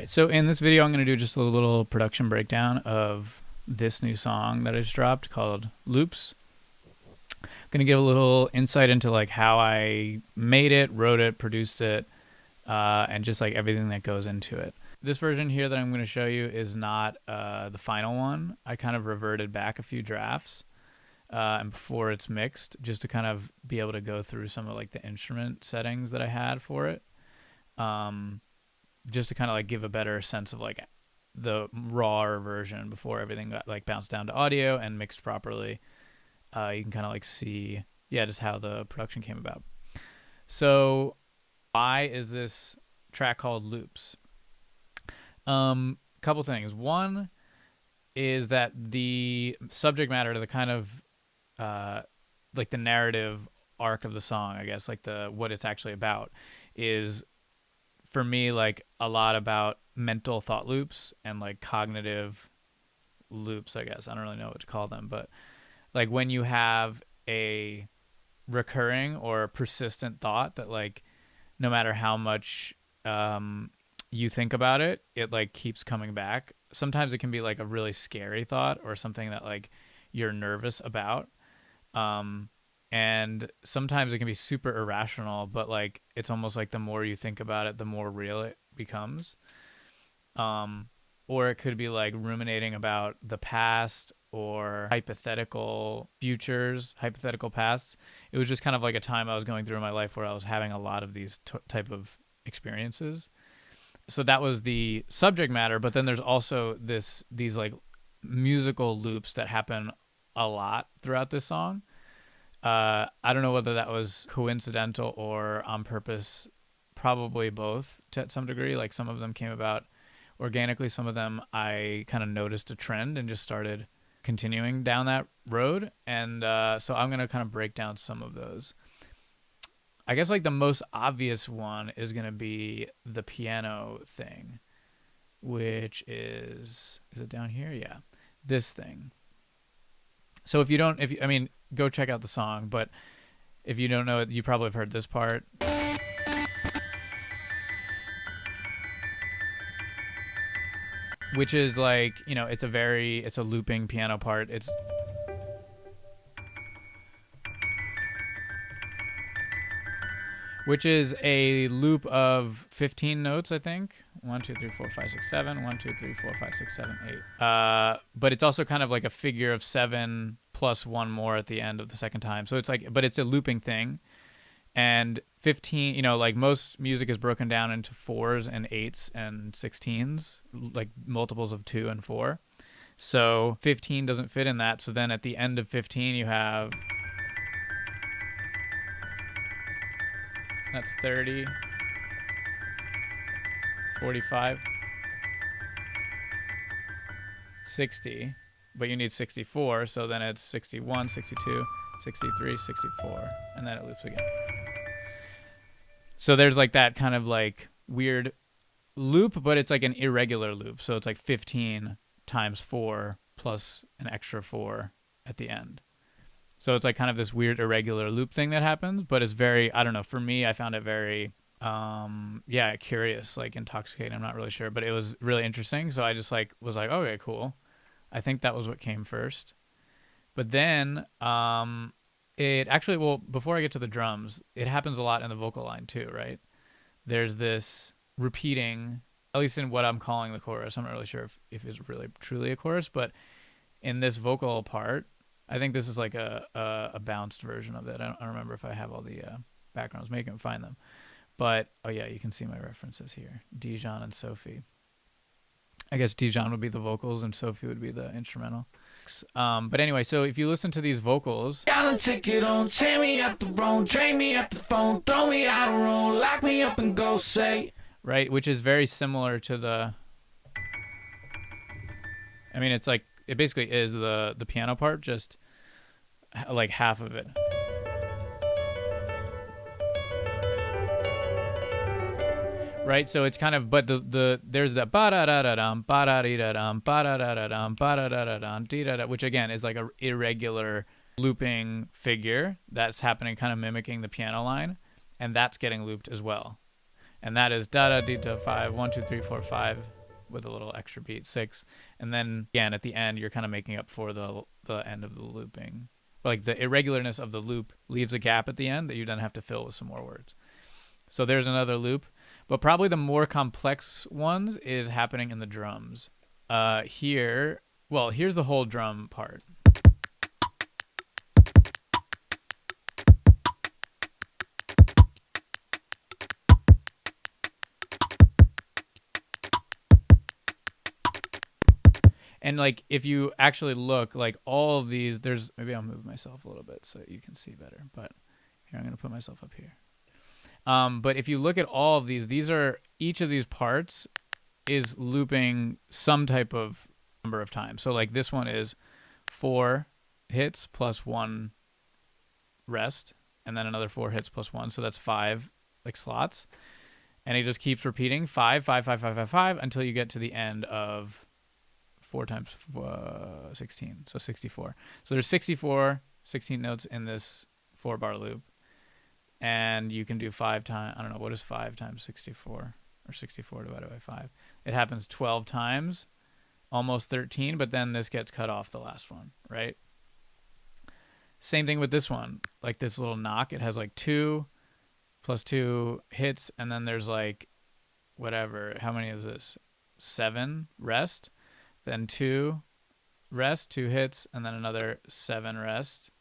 So in this video, I'm going to do just a little production breakdown of this new song that I just dropped called Loops. I'm going to give a little insight into like how I made it, wrote it, produced it, and just like everything that goes into it. This version here that I'm going to show you is not the final one. I kind of reverted back a few drafts and before it's mixed, just to kind of be able to go through some of like the instrument settings that I had for it. Just to kind of like give a better sense of like the raw version before everything got like bounced down to audio and mixed properly. You can kind of like see, just how the production came about. So why is this track called Loops? Couple things. One is that the subject matter, the kind of like the narrative arc of the song, I guess, like what it's actually about, is for me like a lot about mental thought loops and like cognitive loops, I guess. I don't really know what to call them, but like when you have a recurring or persistent thought that like no matter how much you think about it, it like keeps coming back. Sometimes it can be like a really scary thought or something that like you're nervous about. And sometimes it can be super irrational, but like it's almost like the more you think about it, the more real it becomes. Or it could be like ruminating about the past or hypothetical futures, hypothetical pasts. It was just kind of like a time I was going through in my life where I was having a lot of these type of experiences. So that was the subject matter, but then there's also these like musical loops that happen a lot throughout this song. I don't know whether that was coincidental or on purpose. Probably both to some degree. Like some of them came about organically. Some of them I kind of noticed a trend and just started continuing down that road. And so I'm going to kind of break down some of those. I guess like the most obvious one is going to be the piano thing, which is it down here? Yeah. This thing. So go check out the song, but if you don't know it, you probably have heard this part. Which is like, it's a looping piano part. Which is a loop of 15 notes, I think. 1, 2, 3, 4, 5, 6, 7. 1, 2, 3, 4, 5, 6, 7, 8. But it's also kind of like a figure of 7 plus one more at the end of the second time. So it's like, but it's a looping thing. And 15, like most music is broken down into 4s and 8s and 16s, like multiples of 2 and 4. So 15 doesn't fit in that. So then at the end of 15, you have... That's 30, 45, 60, but you need 64, so then it's 61, 62, 63, 64, and then it loops again. So there's like that kind of like weird loop, but it's like an irregular loop. So it's like 15 times 4 plus an extra 4 at the end. So it's like kind of this weird irregular loop thing that happens, but it's very, I don't know, for me, I found it very, curious, like intoxicating. I'm not really sure, but it was really interesting. So I just like was like, okay, cool. I think that was what came first. But then it actually, well, before I get to the drums, it happens a lot in the vocal line too, right? There's this repeating, at least in what I'm calling the chorus. I'm not really sure if it's really truly a chorus, but in this vocal part, I think this is like a bounced version of it. I don't remember if I have all the backgrounds. Maybe I can find them. But, oh yeah, you can see my references here. Dijon and Sophie. I guess Dijon would be the vocals and Sophie would be the instrumental. But anyway, so if you listen to these vocals... Take it on, tear me up the road, drain me up the phone, throw me out of room, lock me up and go say... Right, which is very similar to the... I mean, it's like... It basically is the piano part, just like half of it. Right, so it's kind of, but there's the ba da da da dum ba da dee da dum ba da da da dum ba da da da dum dee da da, which again is like a irregular looping figure that's happening, kind of mimicking the piano line, and that's getting looped as well. And that is da da dee da 5 1 2 3 4 5 with a little extra beat, 6, and then again at the end you're kind of making up for the end of the looping. Like the irregularness of the loop leaves a gap at the end that you then have to fill with some more words. So there's another loop, but probably the more complex ones is happening in the drums. Here's the whole drum part. And like if you actually look, like all of these, there's, maybe I'll move myself a little bit so you can see better. But here, I'm gonna put myself up here. But if you look at all of these are, each of these parts is looping some type of number of times. So like this one is 4 hits plus 1 rest, and then another 4 hits plus 1. So that's 5 like slots, and it just keeps repeating 5, 5, 5, 5, 5, 5 until you get to the end of 4 times 16, so 64. So there's 16 notes in this 4-bar loop, and you can do 5 times. I don't know, what is 5 times 64, or 64 divided by 5? It happens 12 times, almost 13, but then this gets cut off the last one, right? Same thing with this one, like this little knock. It has like 2 plus 2 hits, and then there's like whatever. How many is this? 7 rest. Then 2 rest, 2 hits, and then another 7 rest.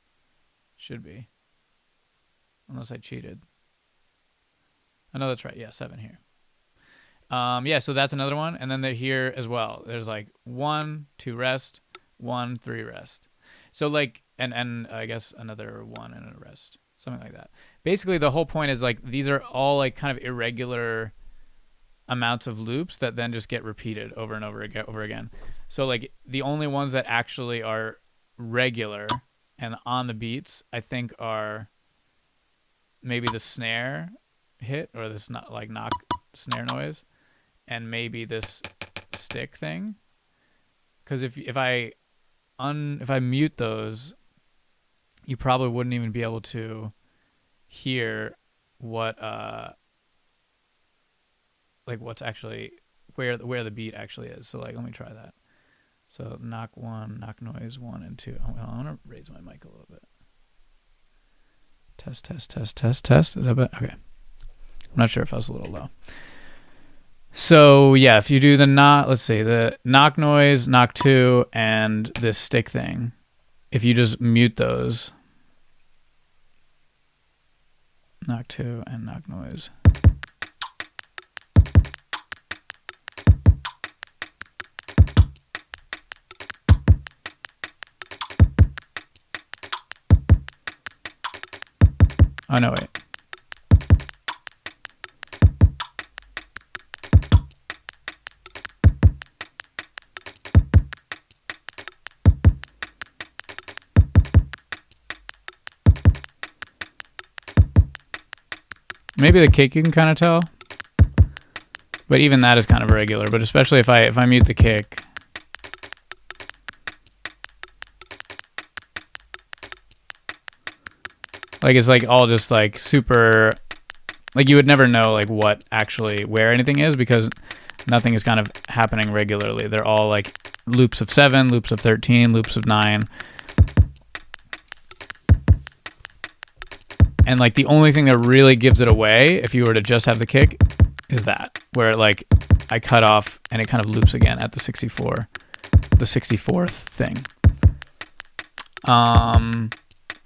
Should be. Unless I cheated. Oh, no, that's right. Yeah, 7 here. Yeah, so that's another one. And then they're here as well. There's like 1, 2 rest, 1, 3 rest. So like, and I guess another 1 and a rest. Something like that. Basically, the whole point is like, these are all like kind of irregular amounts of loops that then just get repeated over and over again. So like the only ones that actually are regular and on the beats, I think, are maybe the snare hit, or this not like knock snare noise, and maybe this stick thing. Because if I mute those, you probably wouldn't even be able to hear what like what's actually where the beat actually is. So like, let me try that. So knock 1, knock noise 1 and 2. I'm gonna raise my mic a little bit. Test. Is that better? Okay. I'm not sure if I was a little low. So yeah, if you do the the knock noise, knock 2, and this stick thing, if you just mute those, knock 2 and knock noise. Oh, no, wait. Maybe the kick you can kind of tell. But even that is kind of irregular. But especially if I mute the kick. Like it's like all just like super, like you would never know like what actually where anything is, because nothing is kind of happening regularly. They're all like loops of 7, loops of 13, loops of 9. And like the only thing that really gives it away, if you were to just have the kick, is that, where like I cut off and it kind of loops again at the 64th thing.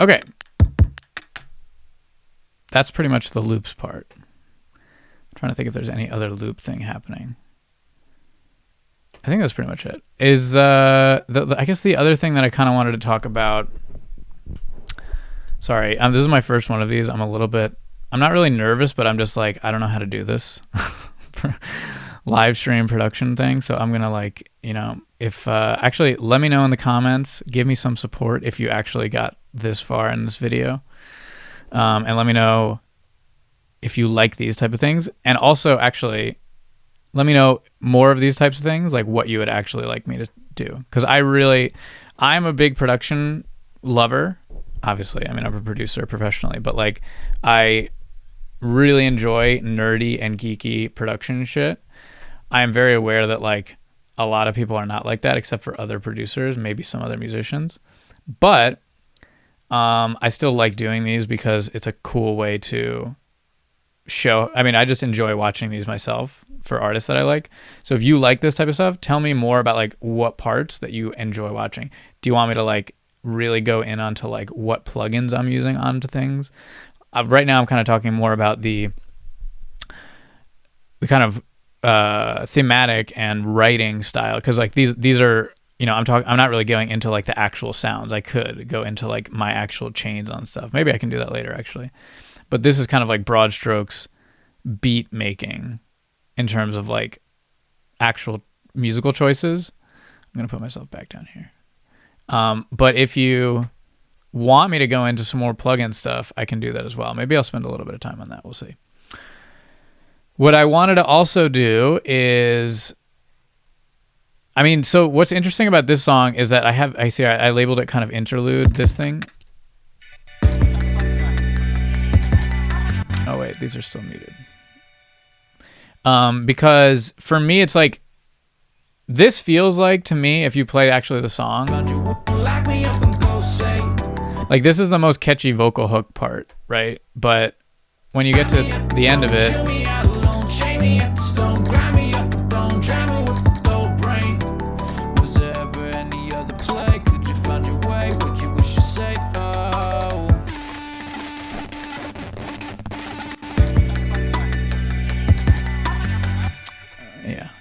Okay. That's pretty much the loops part. I'm trying to think if there's any other loop thing happening. I think that's pretty much it. Is I guess the other thing that I kind of wanted to talk about. Sorry, this is my first one of these. I'm not really nervous, but I'm just like, I don't know how to do this for live stream production thing. So I'm gonna like, if actually let me know in the comments, give me some support if you actually got this far in this video. And let me know if you like these type of things. And also, actually, let me know more of these types of things, like what you would actually like me to do. Because I'm a big production lover. Obviously, I mean, I'm a producer professionally, but like I really enjoy nerdy and geeky production shit. I am very aware that like a lot of people are not like that, except for other producers, maybe some other musicians. But I still like doing these because it's a cool way to show. I mean, I just enjoy watching these myself for artists that I like. So if you like this type of stuff, tell me more about like what parts that you enjoy watching. Do you want me to like really go in onto like what plugins I'm using onto things? Right now I'm kind of talking more about the kind of thematic and writing style, because like these are, you know, I'm not really going into like the actual sounds. I could go into like my actual chains on stuff. Maybe I can do that later actually. But this is kind of like broad strokes beat making in terms of like actual musical choices. I'm going to put myself back down here. But if you want me to go into some more plugin stuff, I can do that as well. Maybe I'll spend a little bit of time on that. We'll see. What I wanted to also do is, I mean, so what's interesting about this song is that I labeled it kind of interlude, this thing. Oh wait, these are still muted. Because for me, it's like, this feels like, to me, if you play actually the song, like this is the most catchy vocal hook part, right? But when you get to the end of it,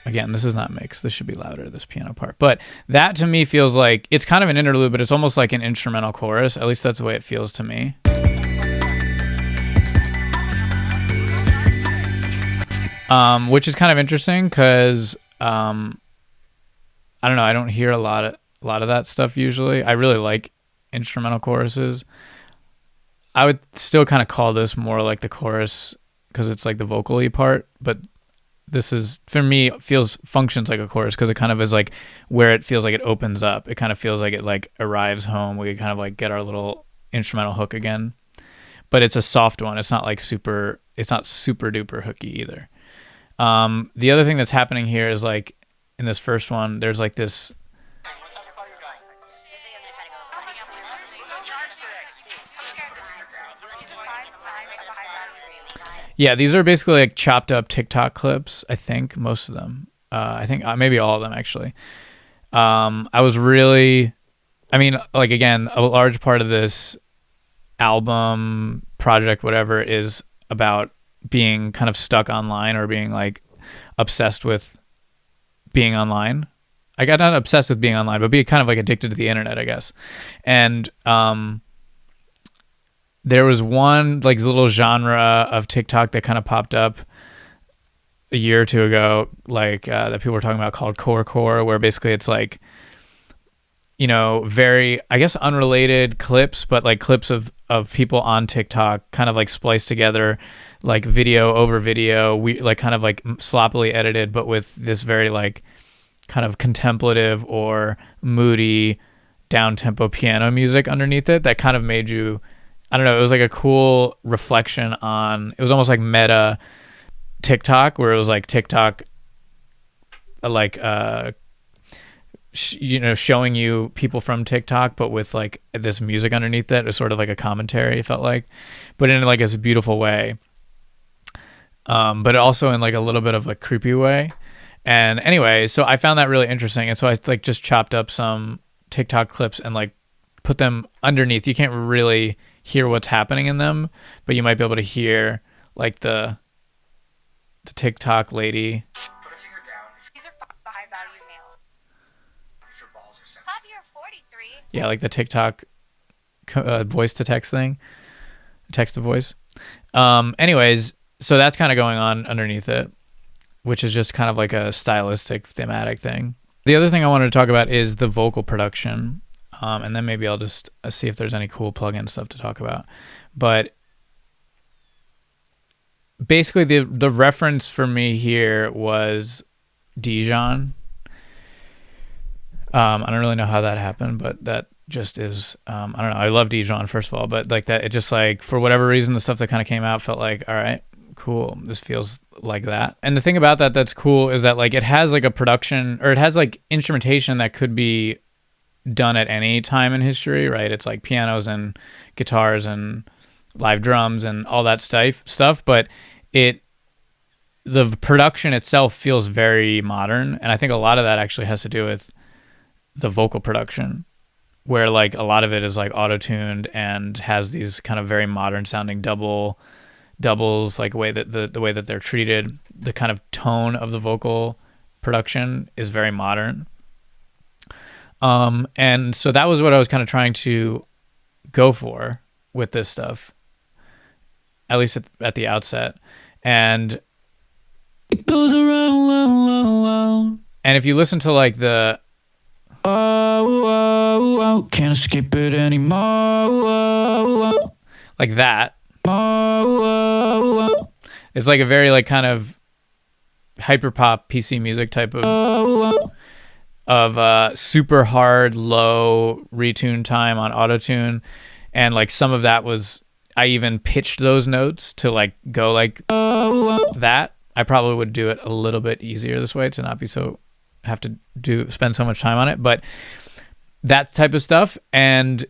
again, this is not mixed. This should be louder, this piano part. But that to me feels like it's kind of an interlude, but it's almost like an instrumental chorus. At least that's the way it feels to me. Which is kind of interesting because I don't know. I don't hear a lot of that stuff usually. I really like instrumental choruses. I would still kind of call this more like the chorus because it's like the vocally part, but this is, for me, functions like a chorus because it kind of is like where it feels like it opens up. It kind of feels like it like arrives home. We kind of like get our little instrumental hook again, but it's a soft one. It's not super duper hooky either. The other thing that's happening here is like in this first one, there's like this. Yeah, these are basically like chopped up TikTok clips. I think most of them. I think maybe all of them actually. I mean, like again, a large part of this album project, whatever, is about being kind of stuck online or being like obsessed with being online. I got not obsessed with being online, but be kind of like addicted to the internet, I guess. And there was one like little genre of TikTok that kind of popped up a year or two ago, like that people were talking about, called core, where basically it's like, you know, very, I guess, unrelated clips, but like clips of people on TikTok kind of like spliced together, like video over video, we like kind of like sloppily edited, but with this very like kind of contemplative or moody down tempo piano music underneath it that kind of made you, I don't know, it was like a cool reflection on, it was almost like meta TikTok, where it was like TikTok like showing you people from TikTok, but with like this music underneath it. It was sort of like a commentary, it felt like, but in like this beautiful way, but also in like a little bit of a creepy way. And anyway, so I found that really interesting, and so I like just chopped up some TikTok clips and like put them underneath. You can't really hear what's happening in them, but you might be able to hear like the TikTok lady. Put a finger down. These are high value males. If your balls are sensitive. Pop, you're 43. Yeah, like the TikTok voice to text thing, text to voice. Anyways, so that's kind of going on underneath it, which is just kind of like a stylistic, thematic thing. The other thing I wanted to talk about is the vocal production. And then maybe I'll just see if there's any cool plugin stuff to talk about. But basically the reference for me here was Dijon. I don't really know how that happened, but that just is, I don't know. I love Dijon, first of all, but like that, it just like, for whatever reason, the stuff that kind of came out felt like, all right, cool. This feels like that. And the thing about that that's cool is that like it has like a production, or it has like instrumentation that could be done at any time in history, right? It's like pianos and guitars and live drums and all that stuff, but the production itself feels very modern, and I think a lot of that actually has to do with the vocal production, where like a lot of it is like auto-tuned and has these kind of very modern sounding doubles, like way that the way that they're treated, the kind of tone of the vocal production is very modern. And so that was what I was kind of trying to go for with this stuff, at least at the outset. And It goes around. and if you listen to like the Oh, can't escape it anymore. like that, Oh, it's like a very like kind of hyperpop PC music type of super hard low retune time on autotune, and like some of that was, I even pitched those notes to like go like that. I probably would do it a little bit easier this way to not be so spend so much time on it, but that type of stuff, and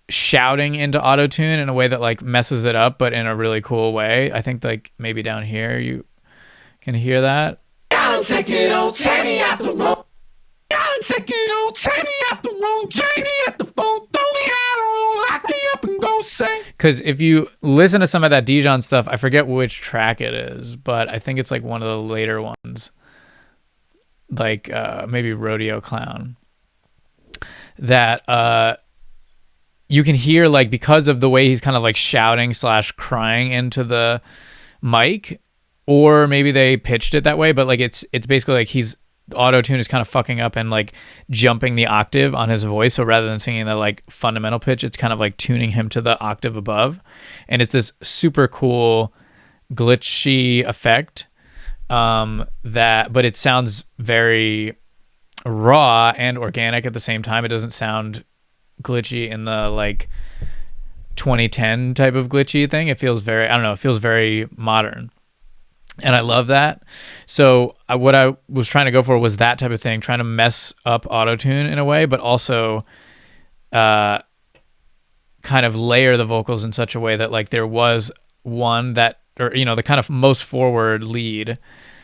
shouting into autotune in a way that like messes it up but in a really cool way. I think like maybe down here you can hear that. Gotta take it on, tear me out the road. Gotta take it on, tear me out the road. Drain me at the phone, throw me out the room, lock me up and go say. Because if you listen to some of that Dijon stuff, I forget which track it is, but I think it's like one of the later ones, like maybe Rodeo Clown, that you can hear like, because of the way he's kind of like shouting / crying into the mic, or maybe they pitched it that way, but like it's basically like auto-tune is kind of fucking up and like jumping the octave on his voice. So rather than singing the like fundamental pitch, it's kind of like tuning him to the octave above, and it's this super cool glitchy effect but it sounds very raw and organic at the same time. It doesn't sound glitchy in the like 2010 type of glitchy thing. It feels very, I don't know, it feels very modern, and I love that. So what I was trying to go for was that type of thing, trying to mess up autotune in a way, but also kind of layer the vocals in such a way that like there was one that, or you know, the kind of most forward lead.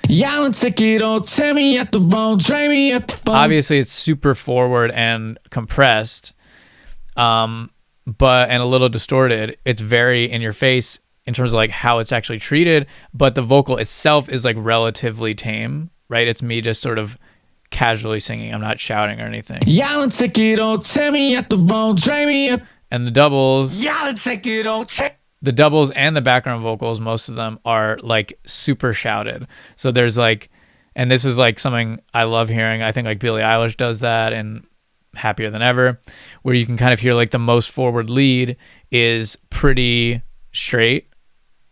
Y'all take it on, tear me at the bone, drain me at the phone. Obviously it's super forward and compressed, but and a little distorted. It's very in your face in terms of like how it's actually treated, but the vocal itself is like relatively tame, right? It's me just sort of casually singing. I'm not shouting or anything. Y'all take it on, tear me at the bone, drain me at. And the doubles, Y'all take it on, the doubles and the background vocals, most of them are like super shouted. So there's like, and this is like something I love hearing. I think like Billie Eilish does that and Happier Than Ever, where you can kind of hear like the most forward lead is pretty straight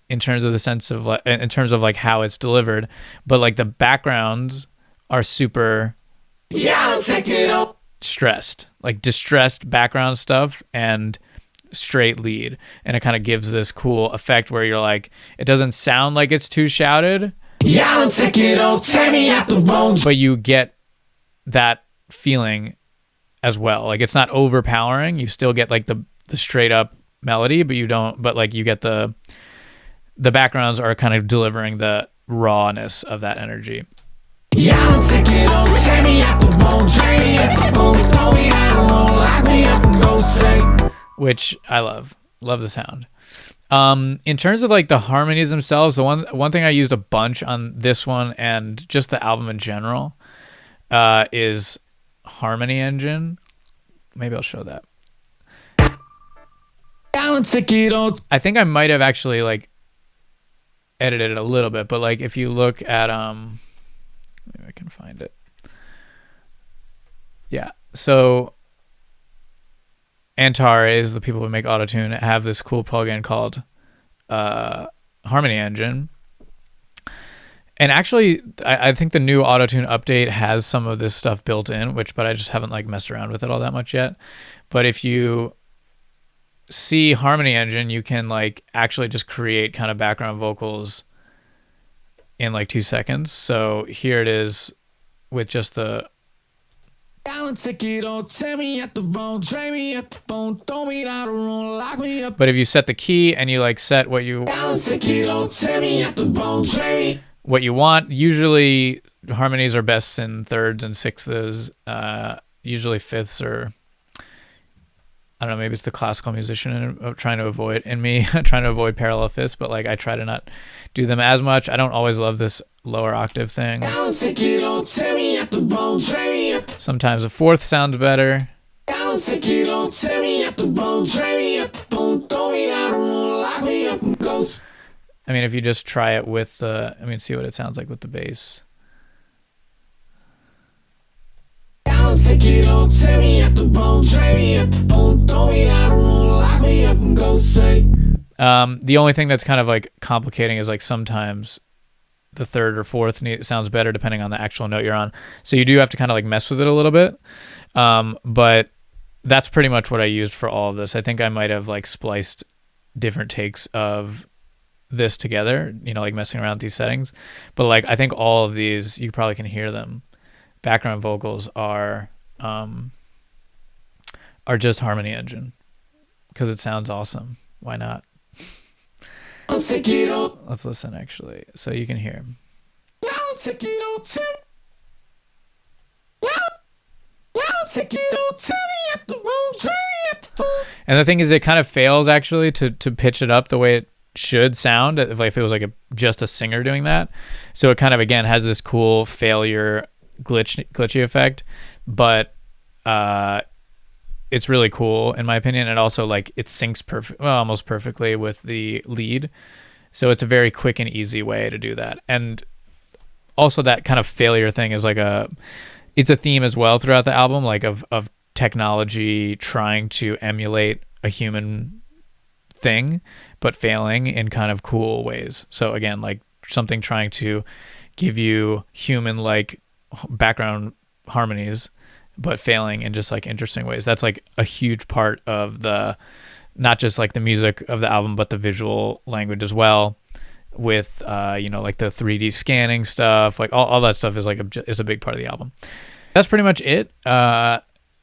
in terms of the sense of like, in terms of like how it's delivered, but like the backgrounds are super Y'all take it on. stressed, like distressed background stuff and straight lead, and it kind of gives this cool effect where you're like, it doesn't sound like it's too shouted, Y'all take it on, tear me at the bone. but you get that feeling as well. Like it's not overpowering. You still get like the straight up melody, but you don't. But like you get the backgrounds are kind of delivering the rawness of that energy. Y'all take it on, tear me at the bone, drain me at the phone, throw me out the room, lock me up and go say. Which I love the sound. In terms of like the harmonies themselves, the one thing I used a bunch on this one and just the album in general is Harmony Engine. Maybe I'll show that. Y'all take it on. I think I might have actually like edited it a little bit, but like if you look at maybe I can find it. Yeah, so Antares, the people who make autotune, have this cool plugin called Harmony Engine. And actually, I think the new autotune update has some of this stuff built in, but I just haven't like messed around with it all that much yet. But if you see Harmony Engine, you can like actually just create kind of background vocals in like 2 seconds. So here it is with just the. But But if you set the key and you like set what you want, usually harmonies are best in thirds and sixths. Usually fifths or I don't know, maybe it's the classical musician trying to avoid in me trying to avoid parallel fifths, but like I try to not do them as much. I don't always love this lower octave thing. Sometimes a fourth sounds better. I mean, if you just try it with the, see what it sounds like with the bass. The only thing that's kind of like complicating is like sometimes the third or fourth sounds better depending on the actual note you're on. So you do have to kind of like mess with it a little bit. But that's pretty much what I used for all of this. I think I might have like spliced different takes of this together, like messing around with these settings. But like I think all of these, you probably can hear them. Background vocals are just Harmony Engine because it sounds awesome. Why not? Let's listen actually, so you can hear. And the thing is, it kind of fails actually to pitch it up the way it should sound if it was like just a singer doing that. So it kind of again has this cool failure glitchy effect, but it's really cool in my opinion. And also like it syncs almost perfectly with the lead. So it's a very quick and easy way to do that. And also that kind of failure thing is like it's a theme as well throughout the album, like of technology trying to emulate a human thing, but failing in kind of cool ways. So again, like something trying to give you human-like background harmonies, but failing in just like interesting ways. That's like a huge part of not just like the music of the album, but the visual language as well, with like the 3D scanning stuff, like all that stuff is like is a big part of the album. That's pretty much it.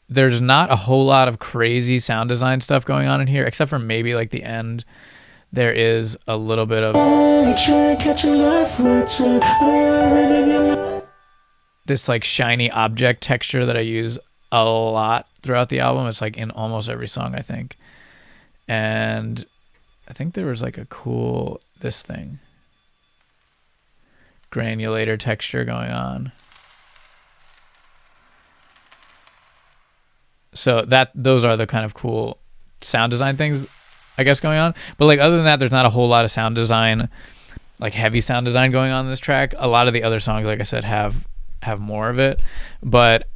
There's not a whole lot of crazy sound design stuff going on in here, except for maybe like the end. There is a little bit of this like shiny object texture that I use a lot throughout the album. It's like in almost every song, I think. And I think there was like a cool, this thing, granulator texture going on. So those are the kind of cool sound design things, I guess, going on. But like other than that, there's not a whole lot of sound design, like heavy sound design going on in this track. A lot of the other songs, like I said, have more of it. But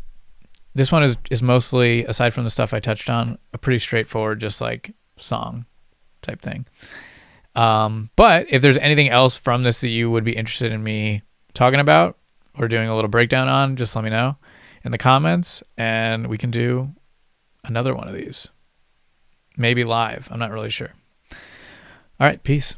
this one is mostly, aside from the stuff I touched on, a pretty straightforward, just like song type thing. But if there's anything else from this that you would be interested in me talking about or doing a little breakdown on, just let me know in the comments and we can do another one of these. Maybe live. I'm not really sure. All right. Peace.